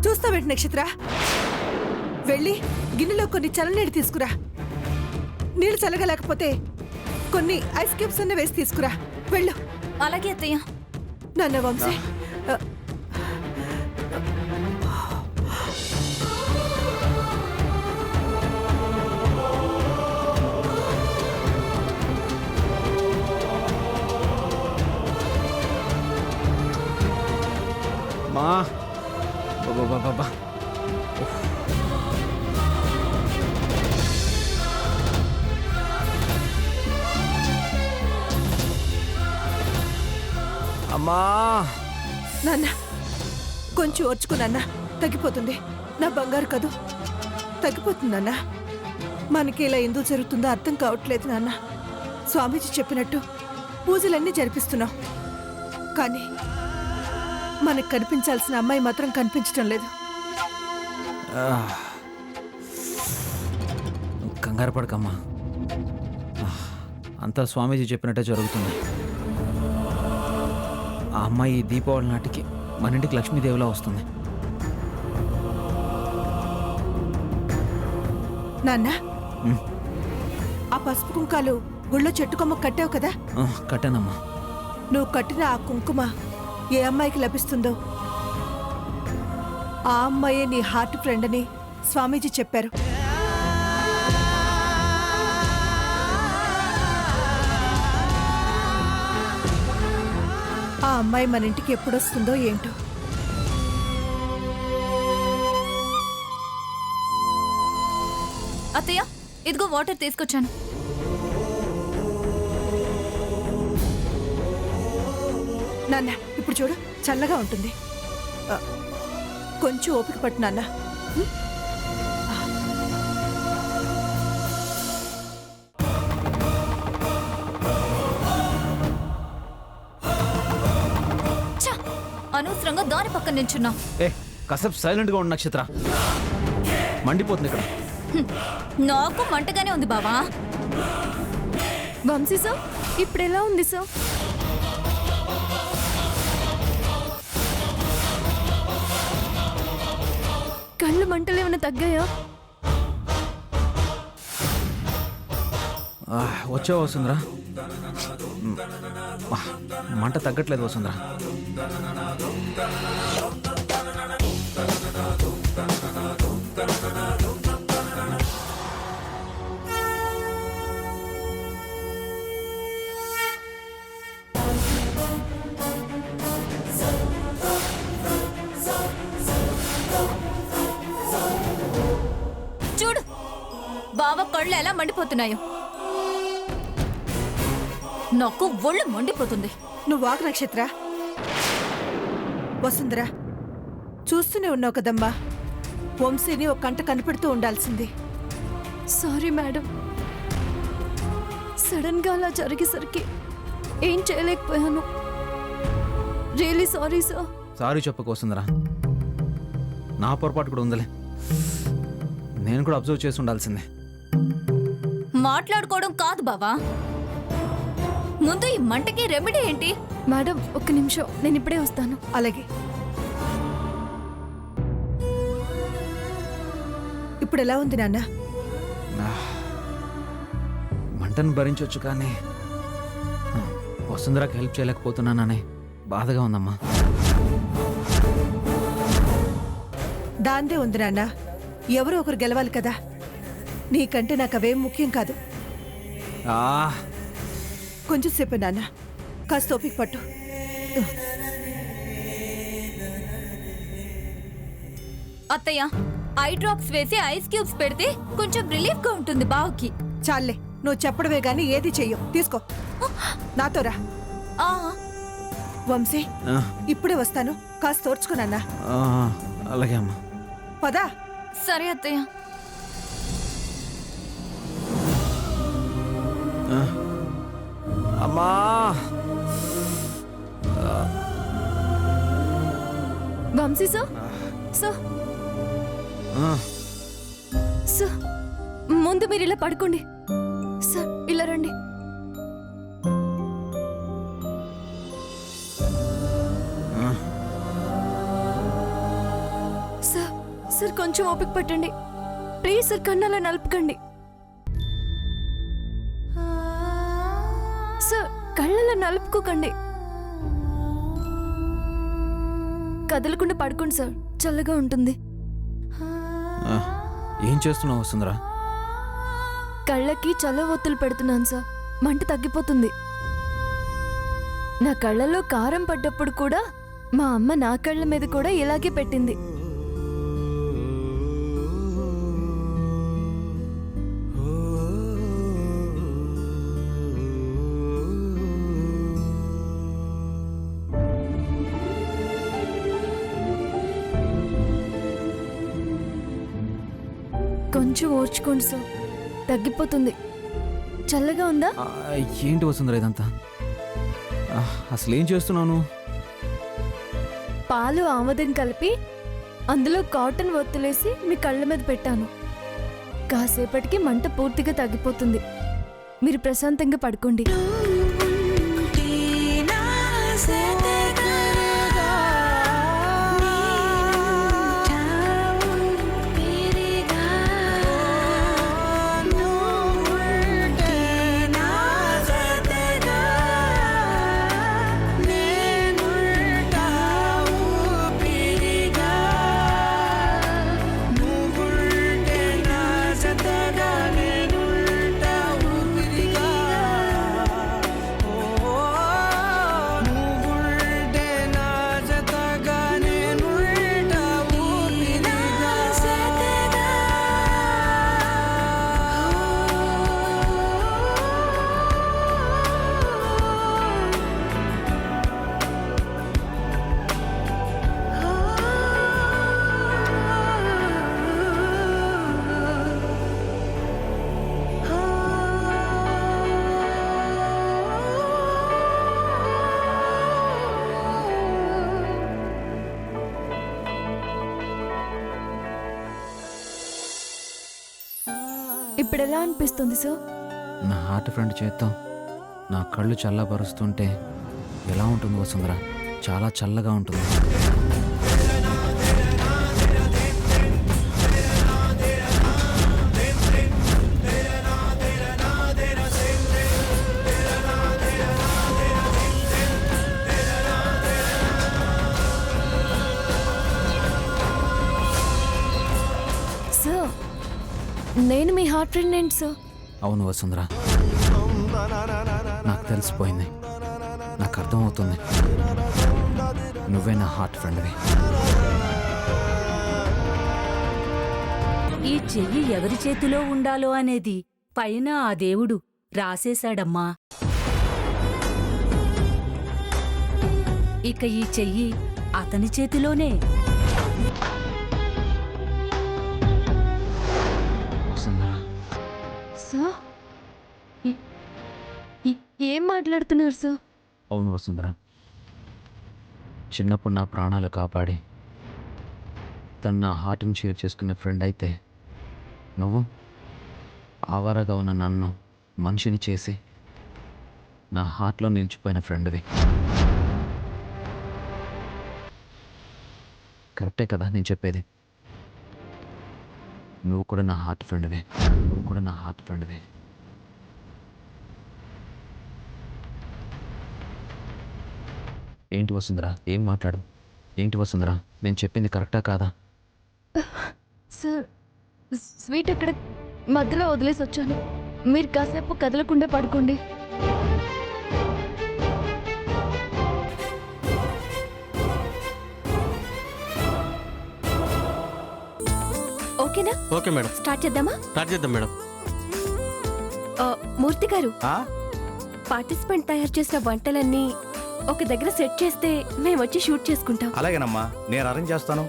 చూస్తావేంటి నక్షత్ర? వెళ్ళి గిన్నెలో కొన్ని చల్లనీళ్ళు తీసుకురా. నీళ్ళు చల్లగలేకపోతే కొన్ని ఐస్ క్యూబ్స్ అన్న వేసి తీసుకురా. వెళ్ళు. అలాగే అత్తయ్య. నాన్న వంశీ, మా బాబా అమ్మా. నాన్న కొంచెం ఓర్చుకున్నా, తగ్గిపోతుంది. నా బంగారు కదూ, తగ్గిపోతుందన్నా. మనకి ఇలా ఎందుకు జరుగుతుందో అర్థం కావట్లేదు నాన్న. స్వామీజీ చెప్పినట్టు పూజలన్నీ జరిపిస్తున్నాం, కానీ మనకు కనిపించాల్సిన అమ్మాయి మాత్రం కనిపించడం లేదు. కంగారు పడకమ్మా, అంతా స్వామీజీ చెప్పినట్టే జరుగుతుంది. ఆ అమ్మాయి దీపావళి నాటికి మన ఇంటికి లక్ష్మీదేవిలా వస్తుంది. నాన్న, ఆ పసుపు కుంకాలు గుళ్ళో చెట్టు కొమ్మ కట్టావు కదా? కట్టానమ్మా. నువ్వు కట్టిన ఆ కుంకుమ ఏ అమ్మాయికి లభిస్తుందో ఆ అమ్మాయే నీ హార్ట్ ఫ్రెండ్ అని స్వామీజీ చెప్పారు. ఆ అమ్మాయి మన ఇంటికి ఎప్పుడొస్తుందో ఏంటో. అత్తయ్య, ఇదిగో వాటర్ తీసుకొచ్చాను. నాన్న, ఇప్పుడు చూడు, చల్లగా ఉంటుంది. కొంచెం ఓపిక పట్టు నాన్న. అనవసరంగా దాని పక్కన నిల్చున్నా. కాసేపు సైలెంట్ గా ఉండు నక్షత్ర, మండిపోతుంది ఇక్కడ. నాకు మంటగానే ఉంది బావా. వంశీ సార్, ఇప్పుడు ఎలా ఉంది సార్? కళ్ళు మంటలు ఏమైనా తగ్గాయా? వచ్చే వసుంధరా, మంట తగ్గట్లేదు వసుంధరా. చూడు బావ కళ్ళు ఎలా మండిపోతున్నాయో. నాకు ఒళ్ళు మండిపోతుంది. నువ్వు వాక్ నక్షత్ర. వసుంధరా, చూస్తూనే ఉన్నావు కదమ్మా, వంశీని ఒక కంట కనిపెడుతూ ఉండాల్సింది. సారీ మేడం, సడన్ గా అలా జరిగేసరికి ఏం చేయలేకపోయాను. Really sorry sir. సారీ చెప్పకు వసుంధరా, నా పొరపాటు కూడా ఉందిలే. నేను కూడా అబ్జర్వ్ చేసి ఉండాల్సిందే. మాట్లాడుకోవడం కాదు బావా, ముందు ఈ మంటకి రెమెడీ ఏంటి? మేడం, ఒక్క నిమిషం, నేను ఇప్పుడే వస్తాను. అలాగే. ఇప్పుడు ఎలా ఉంది నాన్న? మంటను భరించవచ్చు, కానీ వసుంధరాకి హెల్ప్ చేయలేకపోతున్నానని బాధగా ఉందమ్మా. దాందే ఉంది నాన్న, ఎవరో ఒకరు గెలవాలి కదా. నీకంటే నాకు అవేం ముఖ్యం కాదు. కొంచెం సేపు నాన్న, కాస్త ఓపిక పట్టు. అత్తయ్య, ఐ డ్రాప్స్ వేసి ఐస్ క్యూబ్స్ పెడితే కొంచెం రిలీఫ్ గా ఉంటుంది బావకి. చాలే, నువ్వు చెప్పడమే గాని ఏది చెయ్యవు. తీసుకో, నాతో రా. వంశీ, ఇప్పుడే వస్తాను, కాస్త తోర్చుకున్నా. అలాగే అమ్మా. పదా. సరే అత్తయ్య. అమ్మా, వంశీ సార్, సార్ సార్, ముందు మీరు ఇలా పడుకోండి. సార్, ఇలా రండి. సార్ కొంచెం ఓపిక పట్టండి. ప్లీజ్ సార్, కన్నాలా నలపకండి. సార్ కళ్ళలా నలుపుకోకండి. కదలకుండా పడుకోండి సార్, చల్లగా ఉంటుంది. ఆ, ఏం చేస్తున్నావు వసుంధరా? కళ్ళకి చల్ల ఒత్తులు పెడుతున్నాను సార్, మంట తగ్గిపోతుంది. నా కళ్ళలో కారం పడ్డప్పుడు కూడా మా అమ్మ నా కళ్ళ మీద కూడా ఇలాగే పెట్టింది. కొంచెం ఓర్చుకోండి సార్, తగ్గిపోతుంది. చల్లగా ఉందా? ఆ, ఏంటి వసుంధరా ఇదంతా? ఆ, అసలు ఏం చేస్తున్నాను? పాలు ఆముదం కలిపి అందులో కాటన్ ఒత్తులేసి మీ కళ్ళ మీద పెట్టాను. కాసేపటికి మంట పూర్తిగా తగ్గిపోతుంది. మీరు ప్రశాంతంగా పడుకోండి. ఇప్పుడు ఎలా అనిపిస్తుంది సార్? నా హార్ట్ ఫ్రెండ్ చేత్తో నా కళ్ళు చల్లబరుస్తుంటే ఎలా ఉంటుంది వసుంధరా? చాలా చల్లగా ఉంటుంది. సార్ నేను మీ హార్ట్ ఫ్రెండ్ ఏంటి సార్? అవును వసుంధరా, నాకు తెలిసిపోయింది. నాకు అర్థమవుతుంది, నువ్వే నా హార్ట్ ఫ్రెండ్వి. ఈ చెయ్యి ఎవరి చేతిలో ఉండాలో అనేది పైన ఆ దేవుడు రాసేశాడమ్మా. ఇక ఈ చెయ్యి అతని చేతిలోనే. సార్ ఏం మాట్లాడుతున్నారు సార్? అవును వసుంధరా, చిన్నప్పుడు నా ప్రాణాలు కాపాడి తను నా హార్ట్ని షేర్ చేసుకునే ఫ్రెండ్ అయితే, నువ్వు ఆవారగా ఉన్న నన్ను మనిషిని చేసి నా హార్ట్లో నిలిచిపోయిన ఫ్రెండ్వి. కరెక్టే కదా నేను చెప్పేది? నువ్వు కూడా నా హార్ట్ ఫ్రెండ్వే, నువ్వు కూడా నా హార్ట్ ఫ్రెండ్వే. ఏంటి వసుంధరా, ఏం మాట్లాడు? ఏంటి వసుంధరా, నేను చెప్పింది కరెక్టా కాదా? సార్ స్వీట్ అక్కడ మధ్యలో వదిలేసి వచ్చాను. మీరు కాసేపు కదలకుండా పడుకోండి. ఓకేనా? ఓకే మేడం, స్టార్ట్ చేద్దామా? స్టార్ట్ చేద్దాం మేడం. మూర్తి గారు, పార్టిసిపెంట్ తయారు చేసిన వంటలన్నీ ఒక దగ్గర సెట్ చేస్తే మేము వచ్చి షూట్ చేసుకుంటాం. అలాగేనమ్మా, నేను అరేంజ్ చేస్తాను.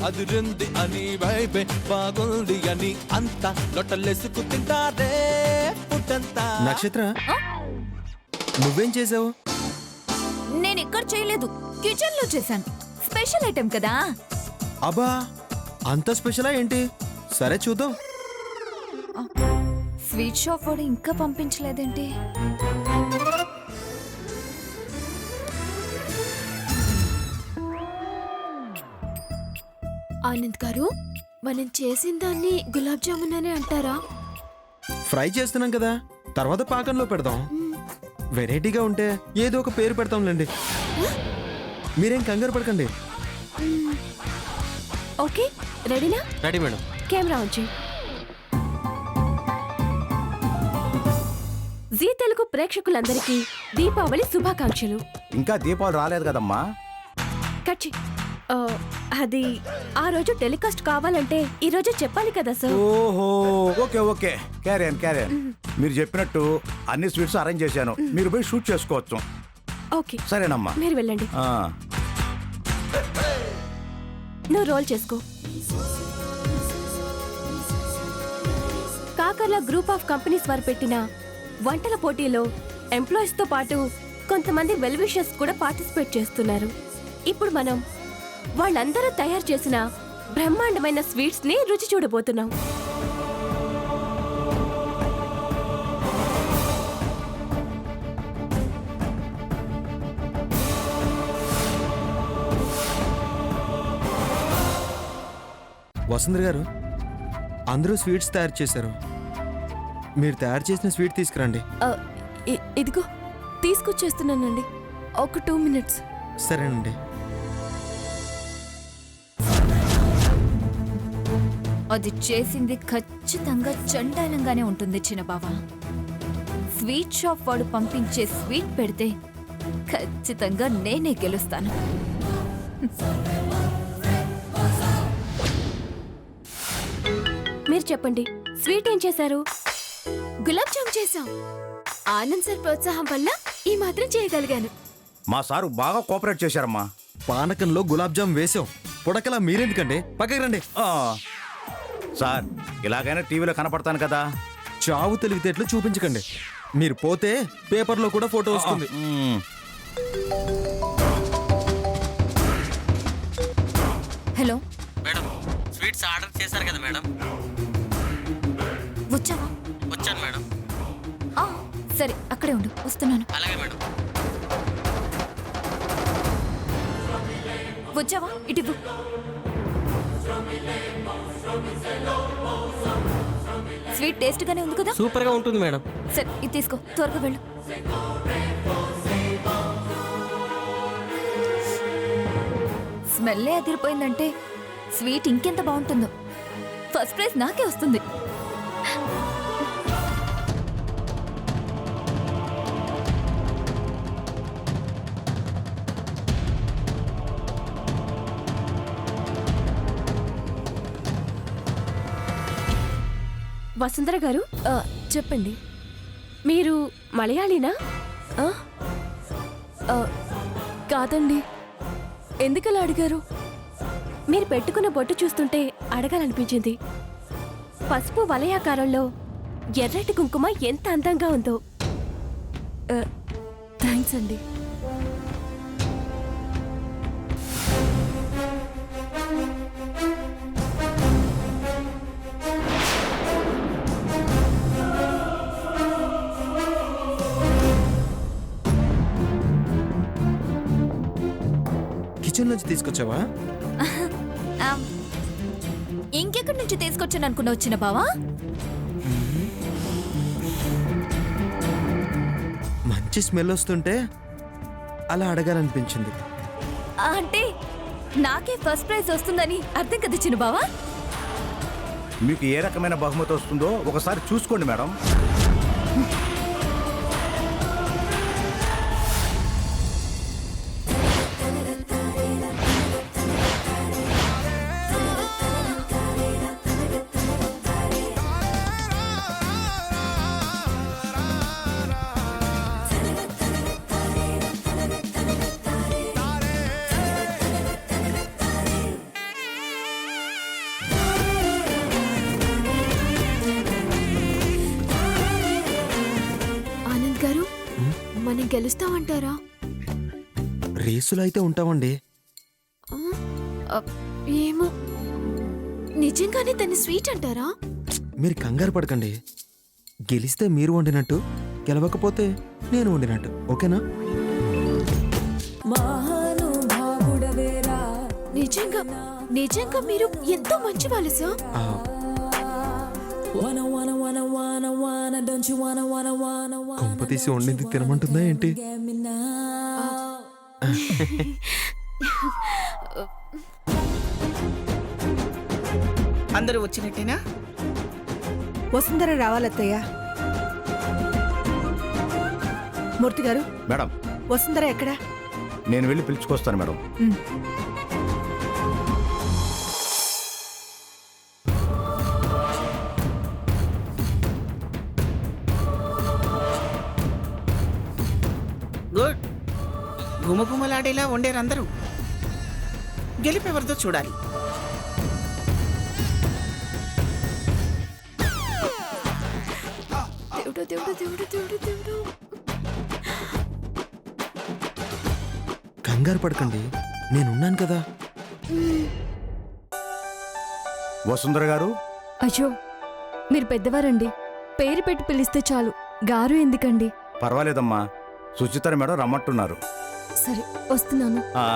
అదురుంది అని వైబే బాగుంది అని అంతా లొట్టలేసుకు తింటారే పుట్టంతా. నక్షత్ర, నువ్వేం చేసావు? నేను ఎక్కడ చేయలేదు. కిచెన్ లో చేశాను. స్పెషల్ ఐటెం కదా. అబ్బా అంత స్పెషలా ఏంటి? సరే చూద్దాం. స్వీట్ షాప్ వాడు ఇంకా పంపించలేదేంటి? ఆనంద్ గారు, మనం చేసిన దాన్ని గులాబ్ జామున్ అనే అంటారా? ఫ్రై చేస్తున్నాం కదా, తర్వాత పాకంలో పెడదాం. వెరైటీగా ఉంటే ఏదో ఒక పేరు పెడతాంలేండి. మీరేం కంగారు పడకండి. ఓకే, రెడీనా? Ready madam. కెమెరా ఆన్ చేయి. జీ తెలుగు ప్రేక్షకులందరికీ దీపావళి శుభాకాంక్షలు. ఇంకా దీపావళి రాలేదు కదమ్మా. కట్ చెయ్. అది ఆ రోజు టెలికాస్ట్ కావాలంటే ఈ రోజు చెప్పాలి కదా సార్. ఓహో, ఓకే ఓకే, క్యారియన్ క్యారియన్. మీరు చెప్పినట్టు అన్ని స్వీట్స్ అరేంజ్ చేశాను. మీరు పోయి షూట్ చేసుకోవచ్చు. ఓకే సరేనమ్మా. మీరు వెళ్ళండి. ఆ, నువ్వు రోల్ చేసుకో. కాకర్ల గ్రూప్ ఆఫ్ కంపెనీస్ వారు పెట్టిన వంటల పోటీలో ఎంప్లాయీస్ తో పాటు కొంతమంది వెల్ విషర్స్ కూడా పార్టిసిపేట్ చేస్తున్నారు. ఇప్పుడు మనం వాళ్ళందరూ తయారు చేసిన బ్రహ్మాండమైన స్వీట్స్ ని రుచి చూడబోతున్నాం. వసుంధర గారు, అందరూ స్వీట్స్ తయారు చేశారు. మీరు తయారు చేసిన స్వీట్ తీసుకురండి. ఇదిగో తీసుకొచ్చేస్తున్నానండి. ఒక 2 minutes. సరేనండి. అది చేసింది ఖచ్చితంగా చండాలంగానే ఉంటుంది చిన్నబావా. స్వీట్ షాప్ వాడు పంపించే స్వీట్ పెడితే ఖచ్చితంగా నేనే గెలుస్తాను. మీరు చెప్పండి, స్వీట్ ఏం చేశారు? గులాబ్ జామ్ చేశాం. ఆనంద్ సార్ ప్రోత్సాహం వల్ల ఈ మాత్రం చేయగలిగాను. మా సారు బాగా కోఆపరేట్ చేశారమ్మా. పానకంలో గులాబ్ జామ్ వేసాం. పుడకలా మీరెందుకండి? పక్కకి రండి. ఆ, సార్ ఇలాగైనా టీవీలో కనపడతాను కదా. చావు తెలివితేటలు చూపించకండి. మీరు పోతే పేపర్లో కూడా ఫోటో వస్తుంది. మ్మ్. హలో మేడం, స్వీట్స్ ఆర్డర్ చేశారు కదా మేడం? వచ్చావా? వచ్చాను మేడం. ఆ, సరే అక్కడే ఉండు, వస్తున్నాను. అలాగే మేడం. వచ్చావా? ఇటు స్వీట్ టేస్ట్ గానే ఉంది కదా? సూపర్ గా ఉంటుంది మేడం. సరే ఇది తీసుకో, త్వరగా వెళ్ళు. స్మెల్లే అదిరిపోయిందంటే స్వీట్ ఇంకెంత బాగుంటుందో. ఫస్ట్ ప్రైజ్ నాకే వస్తుంది. వసుంధర గారు, చెప్పండి. మీరు మలయాళీనా? కాదండి. ఎందుకలా అడిగారు? మీరు పెట్టుకున్న బొట్టు చూస్తుంటే అడగాలనిపించింది. పసుపు వలయాకారంలో ఎర్రటి కుంకుమ ఎంత అందంగా ఉందో. థ్యాంక్స్ అండి. కిచెన్ నుంచి తీసుకొచ్చావా? ఇంకెక్కడి నుంచి తీసుకొచ్చాను అనుకున్నా వచ్చిన బావా? మంచి స్మెల్ వస్తుంటే అలా అడగాలనిపించింది. అంటే నాకే ఫస్ట్ ప్రైజ్ వస్తుందని అర్థం కదా చిన్న బావా? మీకు ఏ రకమైన బహుమతి వస్తుందో ఒకసారి చూసుకోండి మేడం. మనం గెలుస్తామంటారా? రేసులో అయితే ఉంటామండి. ఏమో నిజంగానే తను స్వీట్ అంటారా? మీరు కంగారు పడకండి. గెలిస్తే మీరు వండినట్టు, గెలవకపోతే నేను వండినట్టు. ఓకేనా? నిజంగా నిజంగా మీరు ఎంతో మంచి వాళ్ళు సార్. ఆ, కొంప తీసి వండింది తినమంటుందా ఏంటి? అందరూ వచ్చినట్టేనా? వసుంధర రావాలత్తయ్య. మూర్తి గారు, మేడం, వసుంధర ఎక్కడా? నేను వెళ్ళి పిలుచుకొస్తాను మేడం. గుడ్. గుమగుమలాడేలా వండారందరూ. గెలిపెవరిదో చూడాలి. దేవుడు దేవుడు దేవుడు దేవుడు దేవుడు. కంగారు పడకండి, నేనున్నాను కదా. వసుంధర గారు, అయ్యో మీరు పెద్దవారండి, పేరు పెట్టి పిలిస్తే చాలు, గారు ఎందుకండి? పర్వాలేదమ్మా, సుచిత్ర మేడం రమ్మంటున్నారు. సరే వస్తున్నాను. ఆ,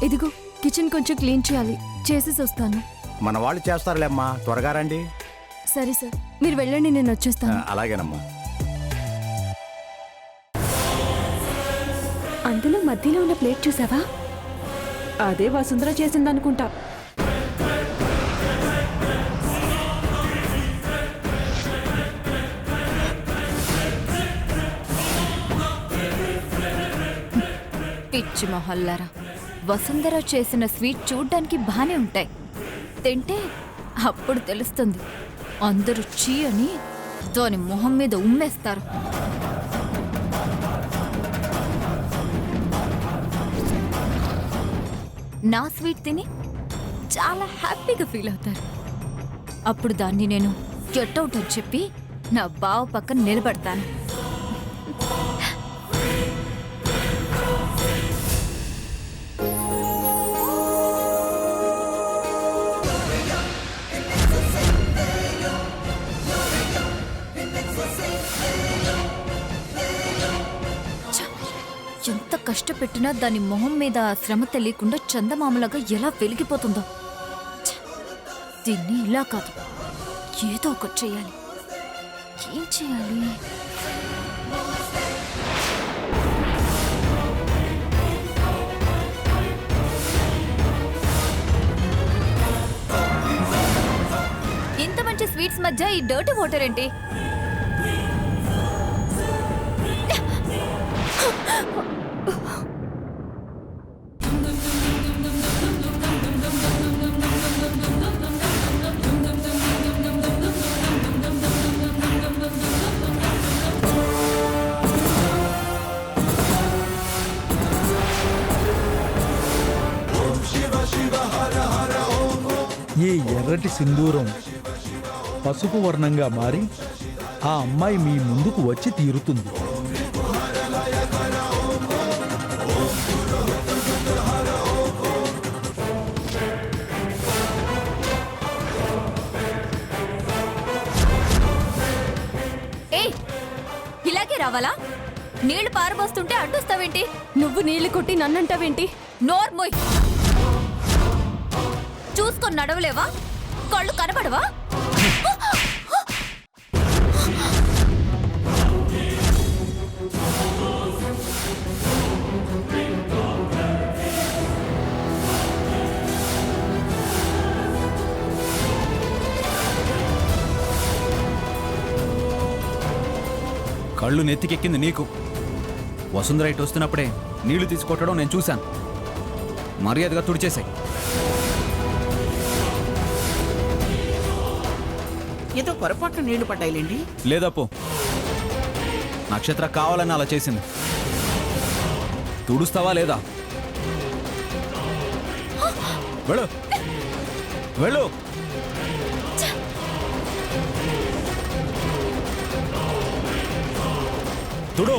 ఇదిగో కిచెన్ కొంచెం క్లీన్ చేయాలి, చేసేసి వస్తాను. మన వాళ్ళు చేస్తారులేమ్మా, త్వరగా రండి. సరే సార్, మీరు వెళ్ళండి, నేను వచ్చేస్తాను. అలాగేనమ్మా. అందులో మధ్యలో ఉన్న ప్లేట్ చూసావా? అదే వసుంధర చేసిందనుకుంటా. పిచ్చి మొహల్లారా, వసుంధర చేసిన స్వీట్ చూడ్డానికి బానే ఉంటాయి, తింటే అప్పుడు తెలుస్తుంది. అందరూ చీ అని దాని మొహం మీద ఉమ్మేస్తారు. నా స్వీట్ తిని చాలా హ్యాపీగా ఫీల్ అవుతారు. అప్పుడు దాన్ని నేను గెట్ అవుట్ అని చెప్పి నా బావ పక్కన నిలబడతాను. ఎంత కష్టపెట్టినా దాని మొహం మీద ఆ శ్రమ తెలియకుండా చందమామలాగా ఎలా వెలిగిపోతుందో. ఛ! దీన్ని ఇలా కాదు, ఏదో ఒకటి చేయాలి. ఏం చేయాలి? ఇంత మంచి స్వీట్స్ మధ్య ఈ డర్టీ వాటర్ ఏంటి? ఈ ఎర్రటి సింధూరం పసుపు వర్ణంగా మారి ఆ అమ్మాయి మీ ముందుకు వచ్చి తీరుతుంది. ఏయ్, ఇలాగే రావాలా? నీళ్లు పారబోస్తుంటే అడ్డొస్తావేంటి? నువ్వు నీళ్లు కొట్టి నన్నంటావేంటి? నోర్మోయ్, చూసుకొని నడవలేవా? కళ్ళు కనబడవా? కళ్ళు నెత్తికెక్కింది నీకు. వసుంధర ఇటు వస్తున్నప్పుడే నీళ్లు తీసుకొట్టడం నేను చూశాను. మర్యాదగా తుడిచేసాయి. ఏదో పొరపాటున నీళ్లు పడ్డాయిలేండి. లేదప్పో, నక్షత్ర కావాలని అలా చేసింది. తుడుస్తావా లేదా? వెళ్ళు వెళ్ళు. తుడు.